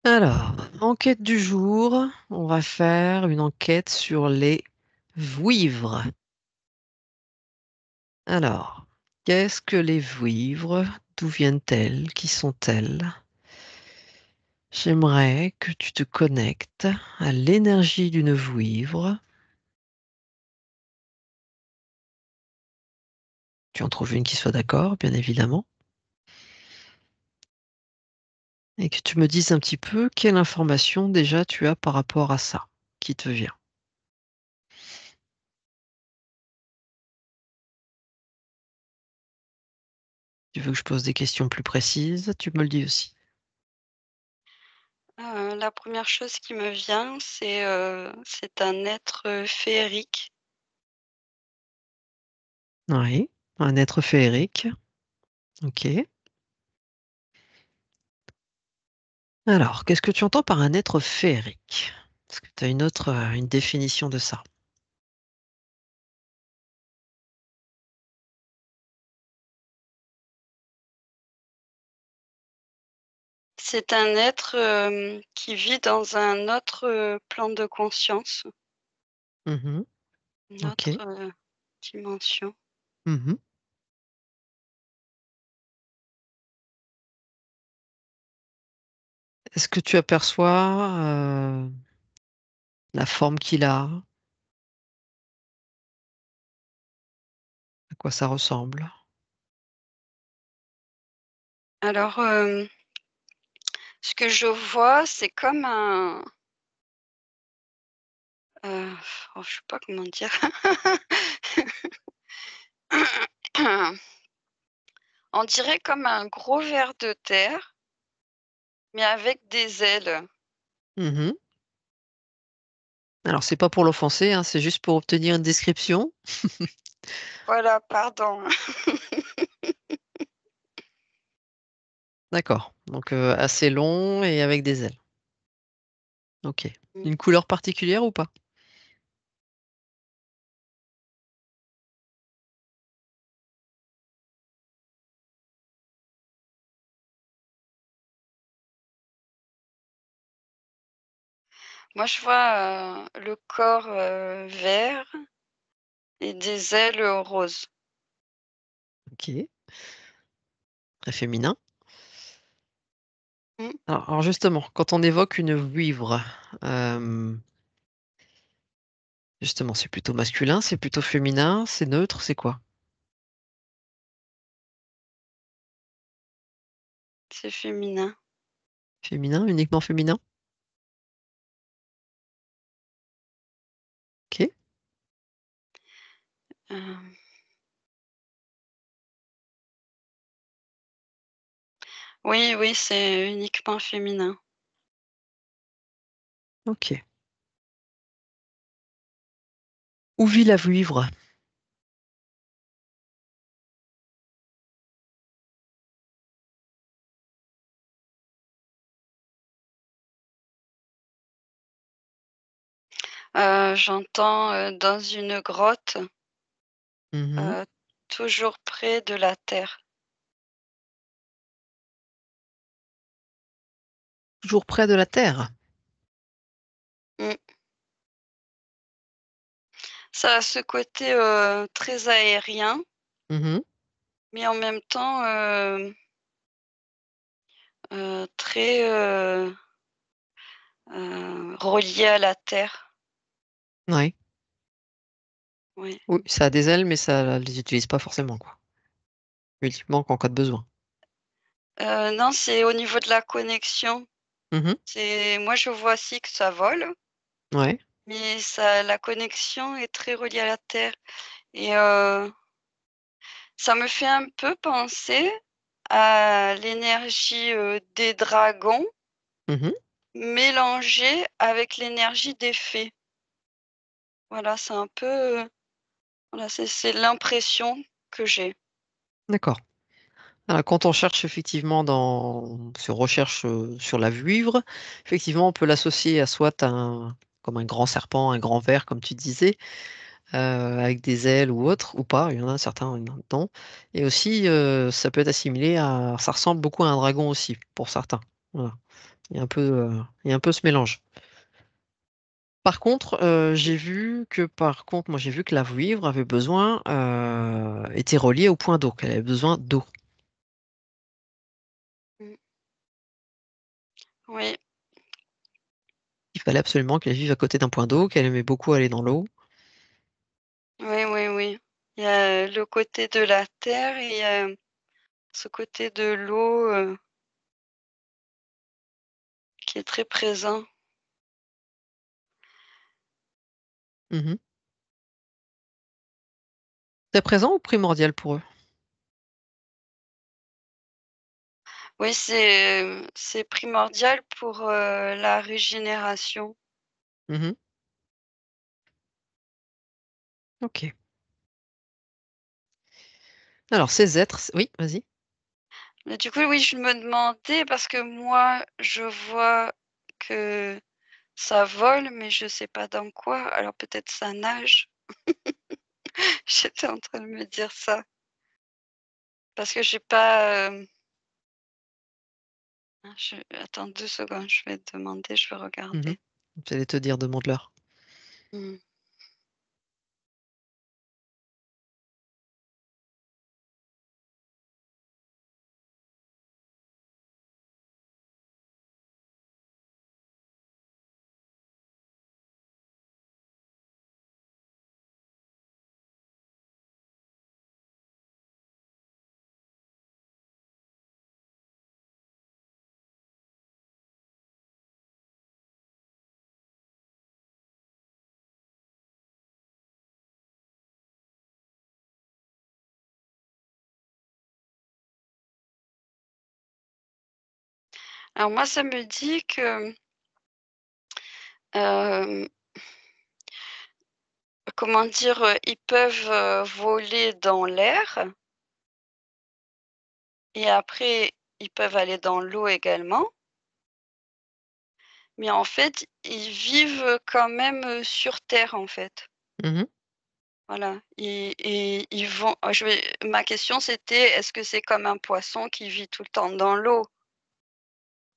Alors, enquête du jour, on va faire une enquête sur les vouivres. Alors, qu'est-ce que les vouivres? D'où viennent-elles? Qui sont-elles? J'aimerais que tu te connectes à l'énergie d'une vouivre. Tu en trouves une qui soit d'accord, bien évidemment. Et que tu me dises un petit peu quelle information déjà tu as par rapport à ça qui te vient. Tu veux que je pose des questions plus précises? Tu me le dis aussi. La première chose qui me vient, c'est un être, féerique. Oui, un être féerique. Ok. Alors, qu'est-ce que tu entends par un être féerique? Est-ce que tu as une définition de ça? C'est un être, qui vit dans un autre, plan de conscience, Mhm. une autre, Ok. dimension. Mhm. Est-ce que tu aperçois la forme qu'il a? À quoi ça ressemble? Alors, ce que je vois, c'est comme un, heu, oh, je sais pas comment dire. On dirait comme un gros ver de terre, mais avec des ailes. Mhm. Alors, c'est pas pour l'offenser, hein, c'est juste pour obtenir une description. Voilà, pardon. D'accord. Donc, assez long et avec des ailes. Ok. Mmh. Une couleur particulière ou pas? Moi, je vois, le corps, vert et des ailes, roses. Ok. Très féminin. Mmh. Alors, justement, quand on évoque une vouivre, euh, justement, c'est plutôt masculin, c'est plutôt féminin, c'est neutre, c'est quoi? C'est féminin. Féminin, uniquement féminin? Ok. Hem, oui, oui, c'est uniquement féminin. Ok. Où vit la vouivre? J'entends, dans une grotte, Mhm. heu, toujours près de la terre. Toujours près de la Terre. Mmh. Ça a ce côté, très aérien, Mhm. mais en même temps, très, relié à la terre. Ouais. Oui. Oui, ça a des ailes, mais ça les utilise pas forcément, quoi. Uniquement qu'en cas de besoin. Non, c'est au niveau de la connexion. Mhm. C'est moi, je vois aussi que ça vole, Ouais. mais ça la connexion est très reliée à la terre et ça me fait un peu penser à l'énergie, des dragons Mhm. mélangée avec l'énergie des fées. Voilà, c'est un peu, voilà, c'est l'impression que j'ai. D'accord. Alors, quand on cherche effectivement sur recherche sur la vouivre, effectivement, on peut l'associer à soit comme un grand serpent, un grand ver, comme tu disais, avec des ailes ou autre, ou pas, il y en a certains, il y en a dedans. Et aussi, ça peut être assimilé ça ressemble beaucoup à un dragon aussi, pour certains. Voilà. Il y a un peu ce mélange. Par contre, j'ai vu que moi j'ai vu que la vouivre avait besoin, était reliée au point d'eau, qu'elle avait besoin d'eau. Mmh. Oui, Il fallait absolument qu'elle vive à côté d'un point d'eau, qu'elle aimait beaucoup aller dans l'eau. oui, oui, oui. Il y a le côté de la terre et il y a ce côté de l'eau, qui est très présent. Mmh. C'est présent ou primordial pour eux? Oui, c'est primordial pour, la régénération. Mmh. OK. Alors ces êtres oui, vas-y? Mais du coup, oui, je me demandais parce que moi, je vois que ça vole, mais je sais pas dans quoi, alors peut-être ça nage? J'étais en train de me dire ça parce que j'ai pas, je attends 2 secondes, je vais demander, je vais Mmh. regarder. J'allais te dire demande-leur. Mmh. Alors moi, ça me dit que, hem, comment dire? Ils peuvent, voler dans l'air et après ils peuvent aller dans l'eau également, mais en fait, ils vivent quand même, sur terre, en fait. Mmh. Voilà, et ils vont ma question c'était: «Est-ce que c'est comme un poisson qui vit tout le temps dans l'eau?»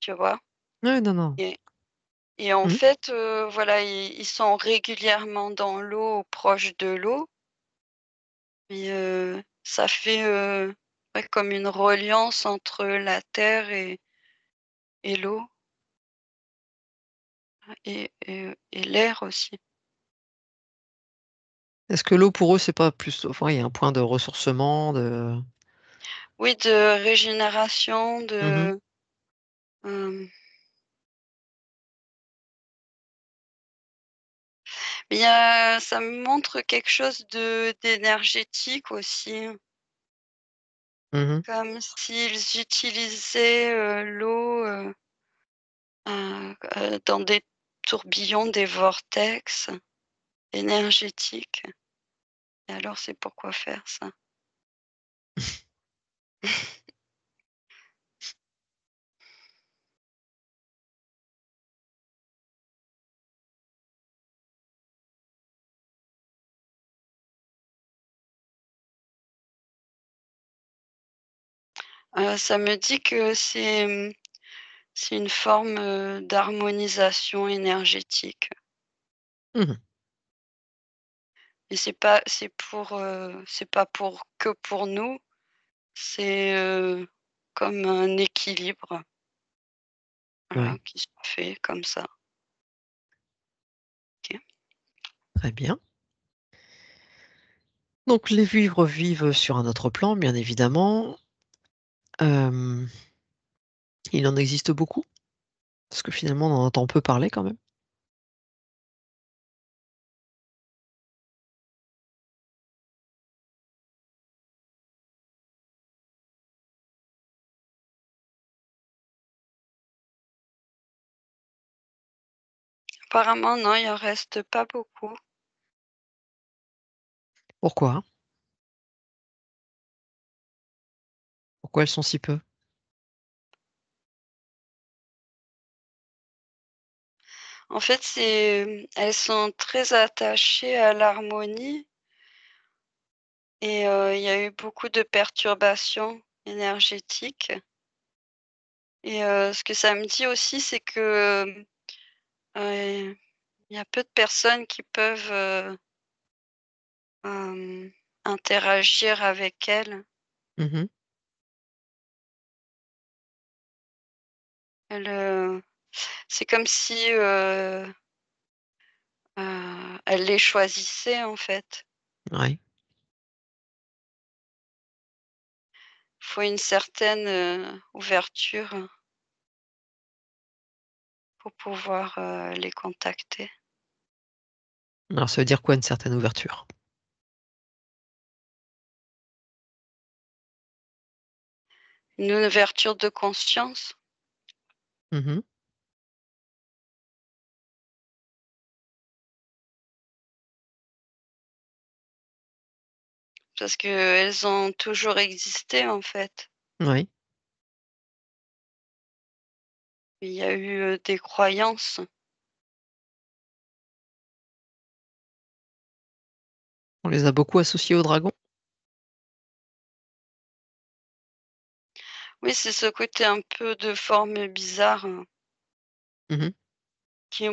Tu vois? Ouais, non, non. Et et en Mmh. fait, voilà, ils sont régulièrement dans l'eau, proche de l'eau et ça fait, ouais, comme une reliance entre la terre et l'eau et l'air aussi. Est-ce que l'eau pour eux, c'est pas plus enfin, il y a un point de ressourcement, de Oui, de régénération, mmh. hem, il y a ça me montre quelque chose d'énergétique aussi. Mmh. Comme s'ils utilisaient, l'eau, dans des tourbillons, des vortex énergétiques et alors c'est pourquoi faire ça? Ça me dit que c'est une forme, d'harmonisation énergétique Mmh. et c'est pas pour que pour nous, c'est, comme un équilibre, voilà, Ouais, qui se fait comme ça. OK. très bien. Donc les vivres vivent sur un autre plan, bien évidemment. Hem, il en existe beaucoup? Parce que finalement, on en entend peu parler quand même. Apparemment non, il en reste pas beaucoup. Pourquoi? Pourquoi elles sont si peu? En fait, elles sont très attachées à l'harmonie et il y a eu beaucoup de perturbations énergétiques et ce que ça me dit aussi, c'est que, il y a peu de personnes qui peuvent, interagir avec elle. Mmh. Elle, c'est comme si, elle les choisissait, en fait. Ouais. Faut une certaine, ouverture pour pouvoir, les contacter. Alors ça veut dire quoi une certaine ouverture? Une ouverture de conscience, Mmh. parce qu'elles ont toujours existé, en fait. Oui. Il y a eu, des croyances. On les a beaucoup associés aux dragons? Oui, c'est ce côté un peu de forme bizarre, Mmh. qui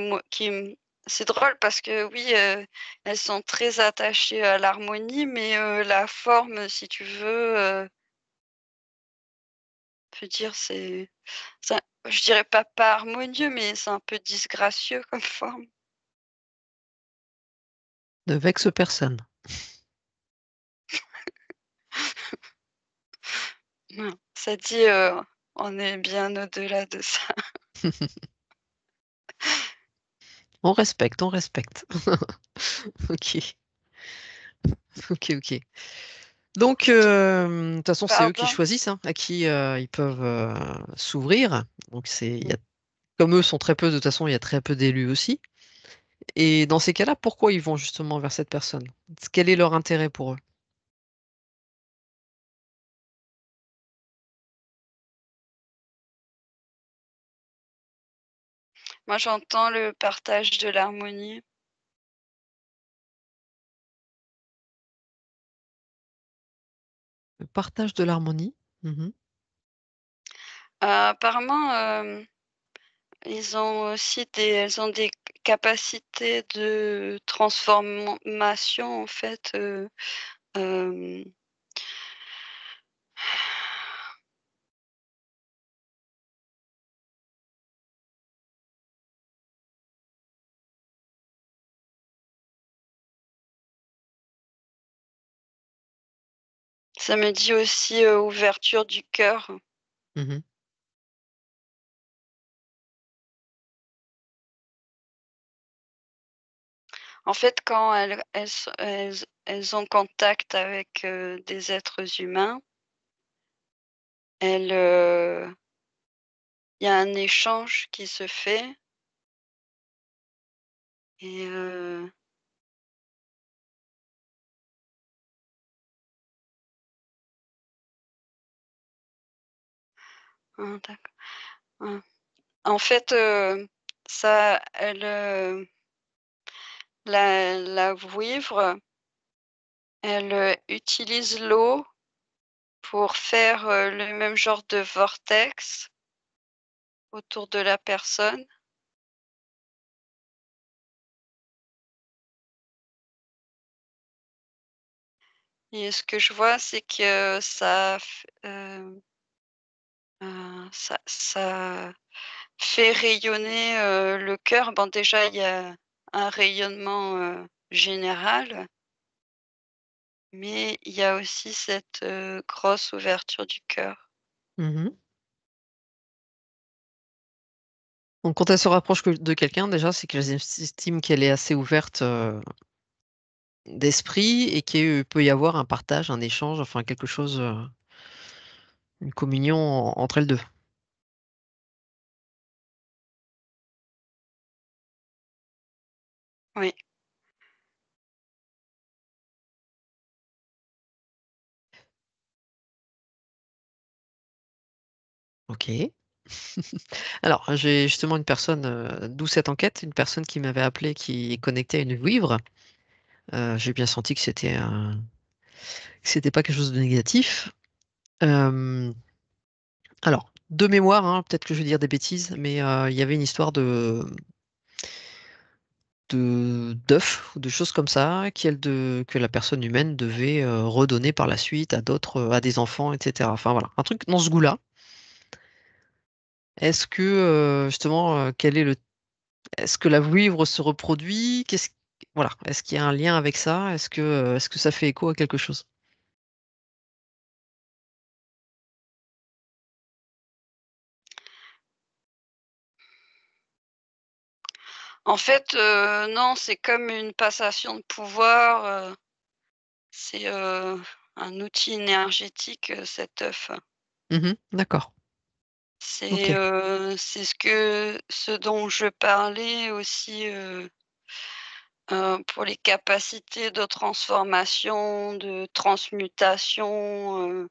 c'est drôle parce que oui, elles sont très attachées à l'harmonie, mais la forme, si tu veux, peut dire c'est je dirais pas harmonieux, mais c'est un peu disgracieux comme forme. Ne vexe personne. Non, ça dit, on est bien au-delà de ça. On respecte, on respecte. OK. OK, OK. Donc, de toute façon, c'est eux qui Pardon? choisissent, hein, à qui, ils peuvent, s'ouvrir. Donc il y a comme eux sont très peu, de toute façon, il y a très peu d'élus aussi. Et dans ces cas-là, pourquoi ils vont justement vers cette personne? Quel est leur intérêt pour eux? Moi, j'entends le partage de l'harmonie. Le partage de l'harmonie? Mmh. Apparemment, ils ont aussi elles ont des capacités de transformation, en fait, hem, ça me dit aussi, ouverture du cœur. Mmh. En fait, quand elles ont contact avec, des êtres humains, elles, il y a un échange qui se fait et d'accord. Mmh. En fait, ça elle, la vouivre, elle, utilise l'eau pour faire, le même genre de vortex autour de la personne et ce que je vois, c'est que ça fait rayonner, le cœur. Bon, déjà, il y a un rayonnement, général, mais il y a aussi cette, grosse ouverture du cœur. Mmh. Donc quand elles se rapprochent que de quelqu'un, déjà, c'est qu'elles estiment qu'elle est assez ouverte, d'esprit et qu'il peut y avoir un partage, un échange, enfin quelque chose, une communion entre elles 2. Oui, OK. Alors, j'ai justement une personne, d'où cette enquête, une personne qui m'avait appelé qui est connectée à une vouivre. J'ai bien senti que c'était pas quelque chose de négatif. Hem, alors de mémoire, hein, peut-être que je vais dire des bêtises, mais il y avait une histoire de d'œufs ou de choses comme ça que la personne humaine devait redonner par la suite à d'autres, à des enfants, etc. Enfin voilà, un truc dans ce goût-là. Est-ce que justement, est-ce que la vouivre se reproduit? Voilà, est-ce qu'il y a un lien avec ça? Est-ce que ça fait écho à quelque chose? En fait, non, c'est comme une passation de pouvoir, c'est, un outil énergétique, cet œuf. Mhm, d'accord. Ok. C'est ce dont je parlais aussi, pour les capacités de transformation, de transmutation,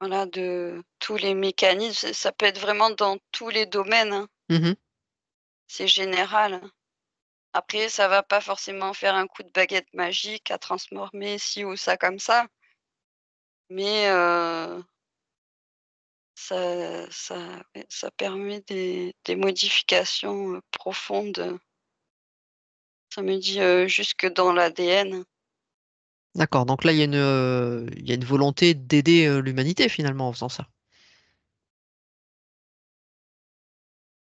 voilà, de tous les mécanismes. Ça peut être vraiment dans tous les domaines, hein. Mhm, C'est général, hein. Après, ça va pas forcément faire un coup de baguette magique à transformer ci ou ça comme ça, mais ça permet des modifications, profondes, ça me dit, jusque dans l'ADN. d'accord. Donc là, il y a une volonté d'aider l'humanité finalement en faisant ça.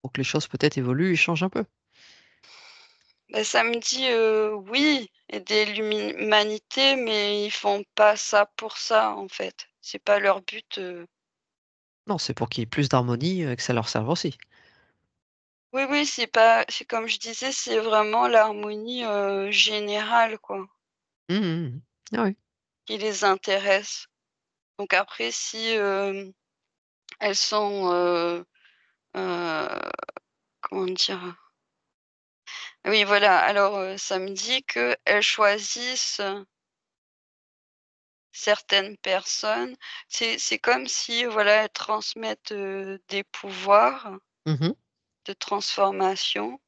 Pour que les choses peut-être évoluent et changent un peu. Bah, ça me dit, oui, aider l'humanité, mais ils font pas ça pour ça, en fait. C'est pas leur but, Non, c'est pour qu'il y ait plus d'harmonie et que ça leur serve aussi. oui, oui, c'est comme je disais, c'est vraiment l'harmonie, générale, quoi, Mhm, mhm. Ah oui. qui les intéresse. Donc après si, elles sont, heu, comment dire? Oui, voilà, alors, ça me dit qu'elles choisissent certaines personnes. C'est comme si, voilà, elles transmettent, des pouvoirs Mhm, de transformation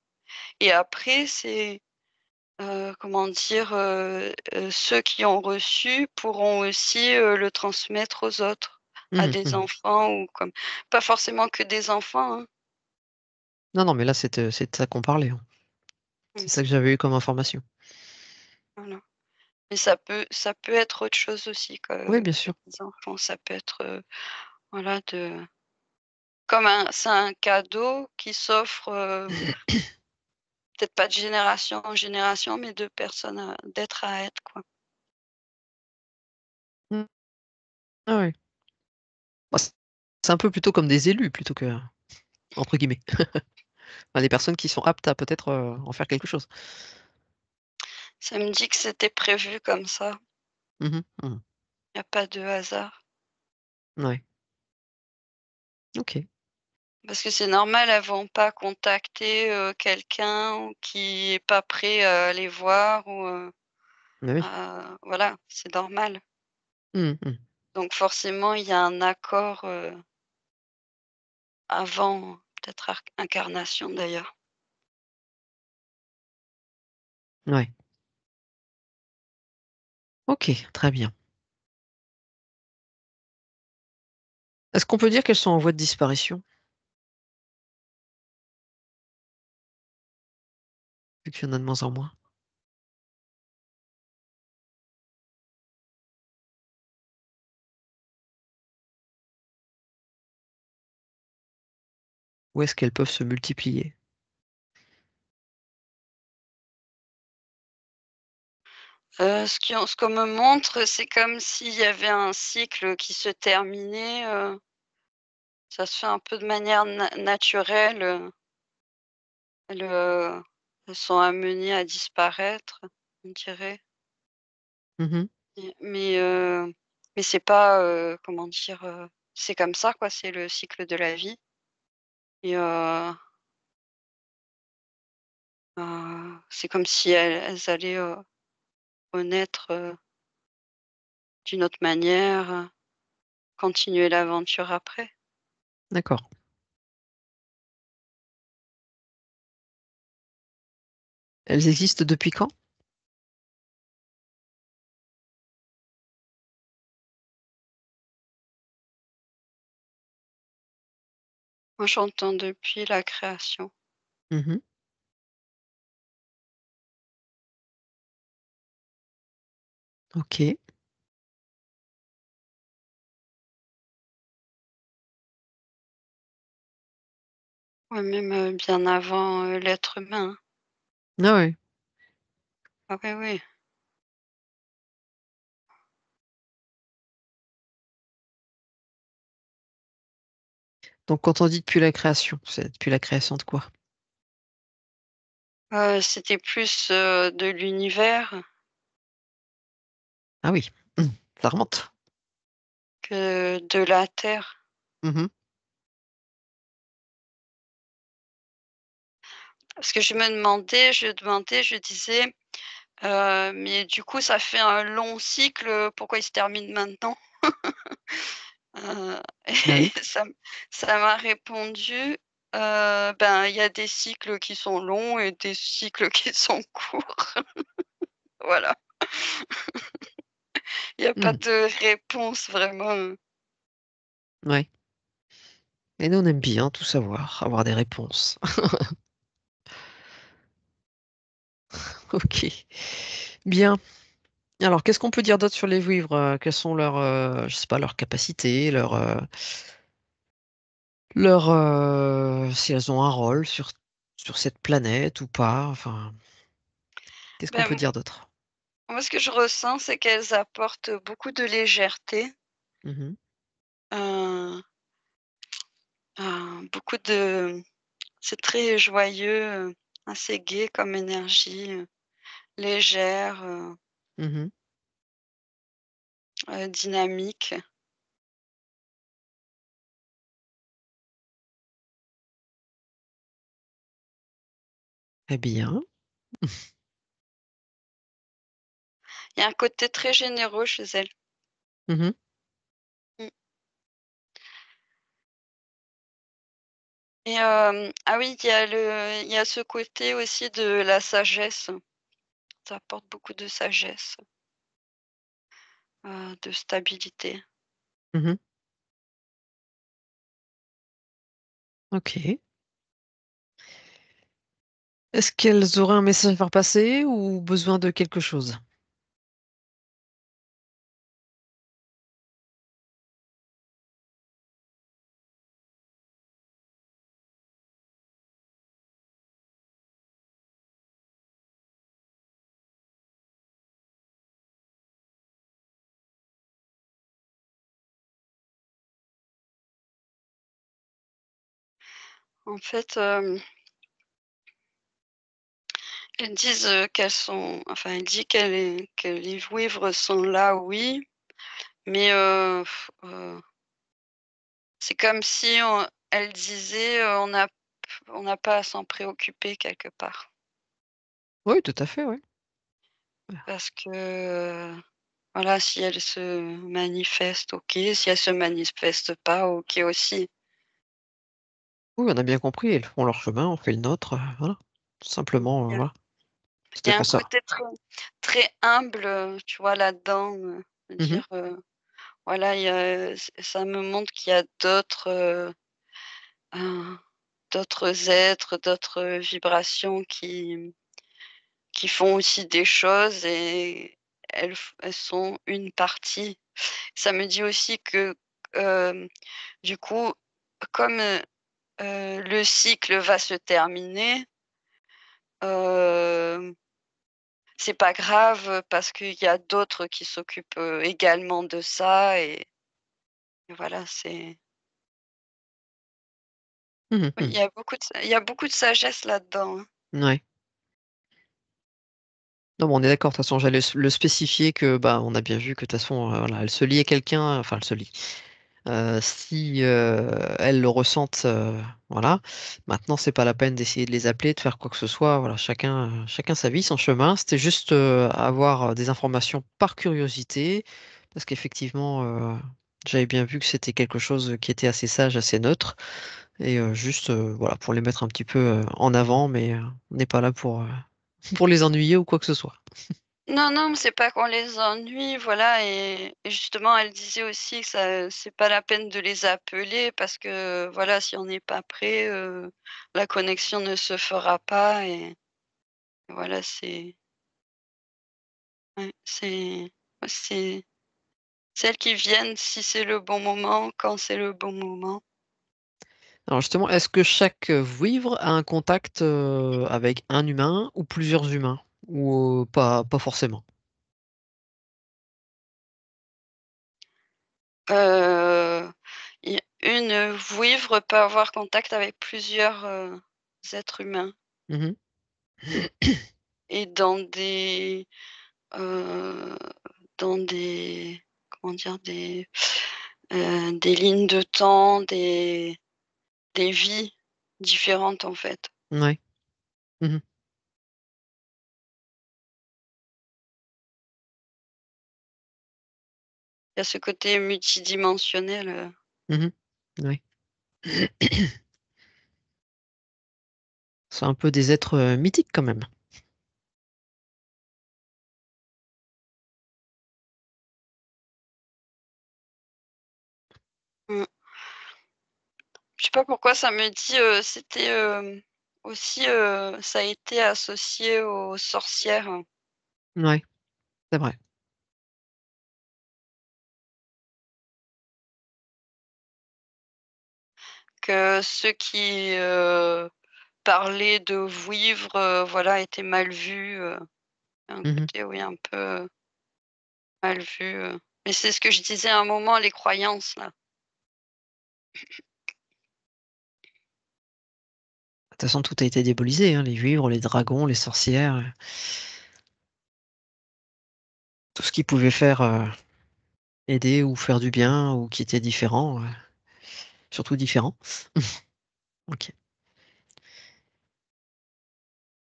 et après c'est, comment dire? Ceux qui ont reçu pourront aussi, le transmettre aux autres, à mhm, des mhm. enfants ou comme pas forcément que des enfants, hein. Non, non, mais là, c'est de ça qu'on parlait, hein. C'est Mmh, ça que j'avais eu comme information. voilà. Mais ça peut être autre chose aussi Oui, bien que sûr. des enfants. Ça peut être, voilà de comme un c'est un cadeau qui s'offre, peut-être pas de génération en génération, mais de personne à d'être à être, quoi. Mm. Ah oui. Bah, c'est un peu plutôt comme des élus, plutôt que, entre guillemets. Enfin, des personnes qui sont aptes à peut-être en faire quelque chose. Ça me dit que c'était prévu comme ça. Mhm, mhm. Il y a pas de hasard. Ouais. Ok. Parce que c'est normal, elles vont pas contacter, quelqu'un qui est pas prêt à les voir ou, Mais oui. voilà, c'est normal. Mhm, mhm. Donc forcément, il y a un accord, avant peut-être incarnation d'ailleurs. Ouais. Ok, très bien. Est-ce qu'on peut dire qu'elles sont en voie de disparition, vu qu'il y en a de moins en moins? Ou est-ce qu'elles peuvent se multiplier? Ce qu'on me montre, c'est comme s'il y avait un cycle qui se terminait, ça se fait un peu de manière naturelle, elles, elles sont amenées à disparaître, on dirait. Mhm. Mais c'est pas, comment dire? C'est comme ça quoi, c'est le cycle de la vie et c'est comme si elles allaient, renaître, d'une autre manière, continuer l'aventure après. D'accord. Elles existent depuis quand? Moi, j'entends depuis la création. Mmh. OK. Ouais, même, bien avant, l'être humain, hein. Ah ouais. Ah oui, oui. Donc quand on dit depuis la création, c'est depuis la création de quoi? C'était plus, de l'univers Ah oui, mmh, ça remonte. que de la terre. Mmh. Parce que je disais, «Mais du coup, ça fait un long cycle, pourquoi il se termine maintenant?» Ah Et oui? ça m'a répondu, «Ben, il y a des cycles qui sont longs et des cycles qui sont courts». Voilà, il y a pas Mmh. de réponse vraiment, Ouais. Et nous, on aime bien tout savoir, avoir des réponses. OK. Bien. Alors qu'est-ce qu'on peut dire d'autre sur les vouivres? Quelles sont leurs, je sais pas, leurs capacités, si elles ont un rôle sur cette planète ou pas? Enfin, qu'est-ce qu'on peut ben, dire d'autre? moi, ce que je ressens, c'est qu'elles apportent beaucoup de légèreté, Mmh. heu beaucoup de c'est très joyeux, assez gai comme énergie, légère, Mmh. dynamique. Eh bien. Il y a un côté très généreux chez elles. Mmh. Mmh. Et ah oui, il y a ce côté aussi de la sagesse. Ça apporte beaucoup de sagesse, de stabilité. Mmh. OK. Est-ce qu'elles auraient un message à faire passer ou besoin de quelque chose? En fait, elles disent, qu'elles sont enfin, elle dit que les vouivres sont là, oui, mais c'est comme si elle disait, on n'a pas à s'en préoccuper quelque part. Oui, tout à fait, oui. Parce que, voilà, si elle se manifeste, OK, si elle se manifeste pas, OK aussi. Oui, on a bien compris, elles font leur chemin, on fait le nôtre, voilà. Tout simplement, Il y a voilà. il C'était y a un pour ça. côté très humble, tu vois, là-dedans, de Mmh. dire, voilà, il y a ça me montre qu'il y a heu, d'autres êtres, d'autres vibrations qui font aussi des choses et elles sont une partie. Ça me dit aussi que, hem, du coup, comme, le cycle va se terminer, hem, c'est pas grave, parce qu'il y a d'autres qui s'occupent, également de ça et voilà, c'est Mmh oui, mh. il y a beaucoup de sagesse là-dedans, hein. Ouais. Non, mais on est d'accord, de toute façon, j'allais le spécifier que, bah, on a bien vu que de toute façon, voilà, elle se lie à quelqu'un, enfin elle se lie. Si, elles le ressentent, voilà. Maintenant, c'est pas la peine d'essayer de les appeler, de faire quoi que ce soit, voilà, chacun sa vie, son chemin. C'était juste, avoir, des informations par curiosité, parce qu'effectivement, j'avais bien vu que c'était quelque chose qui était assez sage, assez neutre et juste, voilà, pour les mettre un petit peu, en avant, mais on n'est pas là pour les ennuyer ou quoi que ce soit. Non, non, mais c'est pas qu'on les ennuie, voilà et justement, elle disait aussi que ça c'est pas la peine de les appeler parce que, voilà, si on n'est pas prêt, la connexion ne se fera pas et voilà, c'est ouais, c'est elles qui viennent si c'est le bon moment, quand c'est le bon moment. Alors justement, est-ce que chaque, vouivre a un contact, avec un humain ou plusieurs humains? Ou, pas forcément? Y une vouivre peut avoir contact avec plusieurs, êtres humains Mmh. et heu, dans des comment dire? Des lignes de temps, des vies différentes, en fait. Ouais. Mmh mh. Il y a ce côté multidimensionnel, Mmh. Oui. C'est un peu des êtres, mythiques quand même. mmh. Je sais pas pourquoi ça me dit, c'était, aussi, ça a été associé aux sorcières. Ouais, c'est vrai. Que ceux qui, parlaient de vouivre, voilà, étaient mal vus, un Mmh. côté, oui, un peu, mal vu, mais c'est ce que je disais à un moment, les croyances, là. De toute façon, tout a été diabolisé, hein, les vivres, les dragons, les sorcières, tout ce qui pouvait faire, aider ou faire du bien ou qui était différent, surtout différent. OK.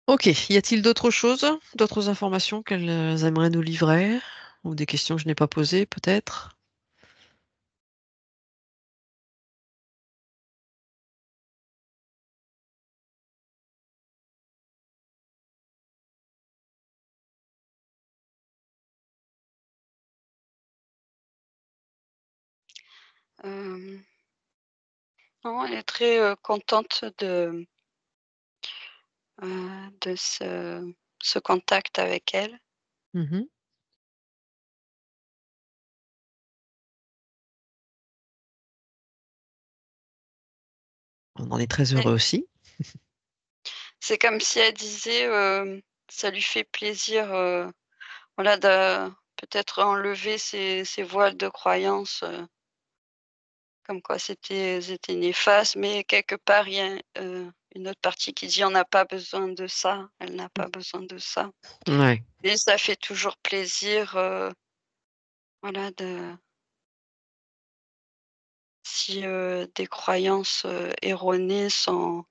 OK. Y a-t-il d'autres choses? D'autres informations qu'elles, aimeraient nous livrer? Ou des questions que je n'ai pas posées peut-être? Hem, non, elle est très, contente de ce contact avec elle. Mmh. On en est très Et heureux aussi. c'est comme si elle disait, ça lui fait plaisir, voilà, de peut-être enlever ses voiles de croyances, comme quoi c'était néfaste, mais quelque part, il y a, une autre partie qui dit: «On n'a pas besoin de ça, elle n'a Mmh. pas besoin de ça» Ouais. et ça fait toujours plaisir, voilà, de si, des croyances, erronées sont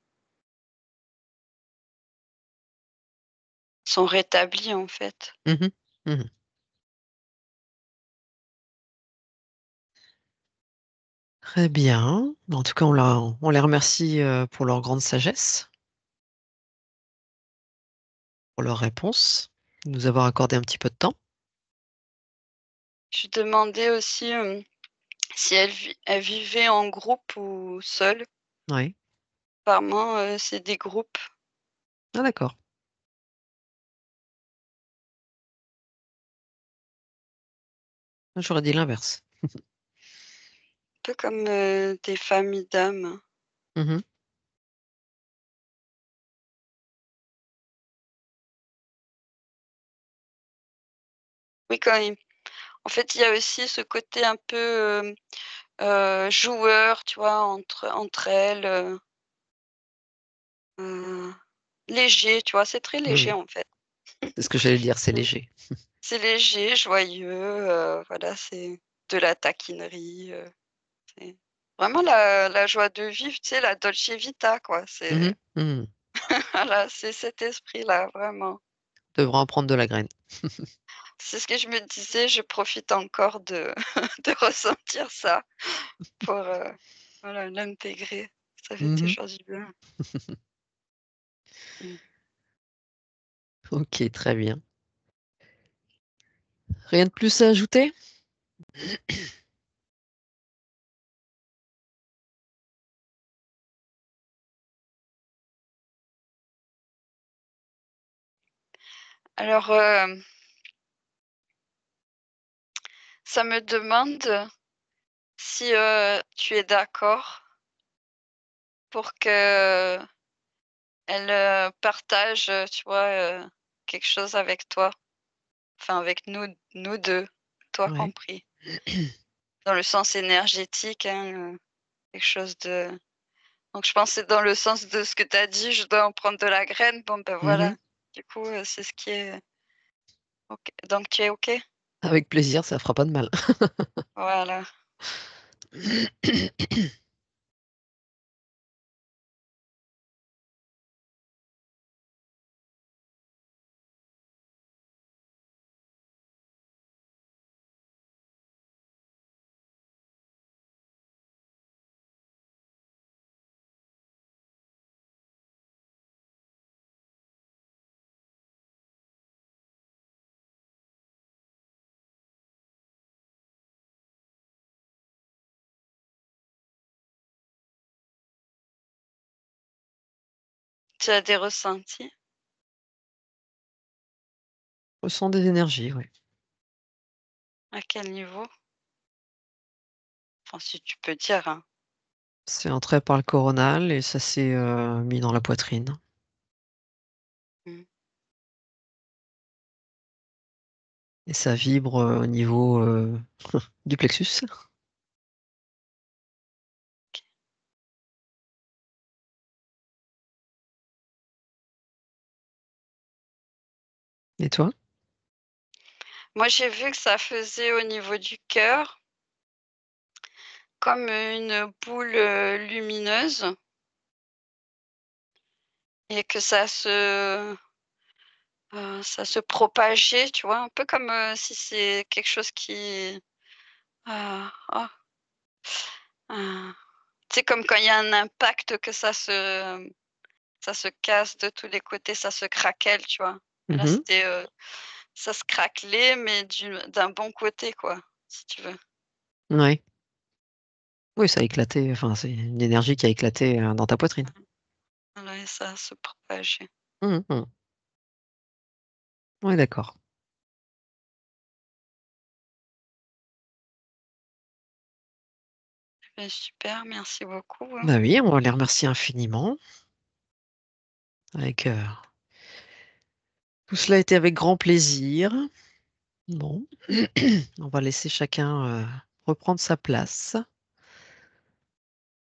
rétablies, en fait. Mmh mh. Mmh. Très bien. En tout cas, on les remercie, pour leur grande sagesse, pour leurs réponses, de nous avoir accordé un petit peu de temps. Je demandais aussi, si elle vivait en groupe ou seule. Ouais. Apparemment, c'est des groupes, Ah d'accord. J'aurais dit l'inverse. un peu comme, des familles d'âmes. Mmh mh. Oui, quand même. En fait, il y a aussi ce côté un peu, joueur, tu vois? Entre elles, heu, léger, tu vois? C'est très léger, Mmh. en fait. C'est ce que j'allais dire, c'est Mmh. léger. C'est léger, joyeux, voilà, c'est de la taquinerie, c'est vraiment la joie de vivre, tu sais, la dolce vita, quoi. Mmh C'est mh. Mmh. voilà, c'est cet esprit-là, vraiment. Devra en prendre de la graine. C'est ce que je me disais, je profite encore de de ressentir ça pour, voilà, l'intégrer. Ça fait Mmh mh. toujours du bien. Mmh. OK, très bien. Rien de plus à ajouter? Alors, ça me demande si tu es d'accord pour que elle partage, tu vois, quelque chose avec toi, enfin avec nous deux, toi Ouais. compris, dans le sens énergétique, hein, quelque chose de. Donc je pense que c'est dans le sens de ce que tu as dit, je dois en prendre de la graine. Bon ben Mhm. voilà. Du coup, c'est ce qui est OK. Donc tu es OK? Avec plaisir, ça fera pas de mal. Voilà. Tu as des ressentis? Ressens des énergies, oui. À quel niveau? Enfin si tu peux dire, hein. C'est entré par le coronal et ça s'est mis dans la poitrine. Mmh. Et ça vibre au niveau du plexus. OK. Et toi? Moi, j'ai vu que ça faisait au niveau du cœur comme une boule, lumineuse et que ça se propageait, tu vois? Un peu comme, si c'est quelque chose qui, oh, tu sais, comme quand il y a un impact que ça se casse de tous les côtés, ça se craquelle, tu vois? Mais là, Mhm. c'était, ça se craquelait, mais d'un bon côté, quoi, si tu veux. Ouais. Oui, ça a éclaté. Enfin, c'est une énergie qui a éclaté dans ta poitrine. Voilà et ça se propageait. Mhm, mhm. Ouais, d'accord. Beh, super, merci beaucoup, hein. Bah oui, on va les remercier infiniment. Avec, tout cela a été avec grand plaisir. Bon, on va laisser chacun reprendre sa place.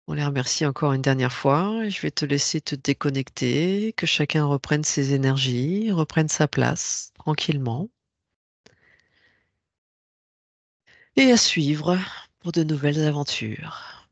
On les remercie encore une dernière fois. Et je vais te laisser te déconnecter, que chacun reprenne ses énergies, reprenne sa place tranquillement. Et à suivre pour de nouvelles aventures.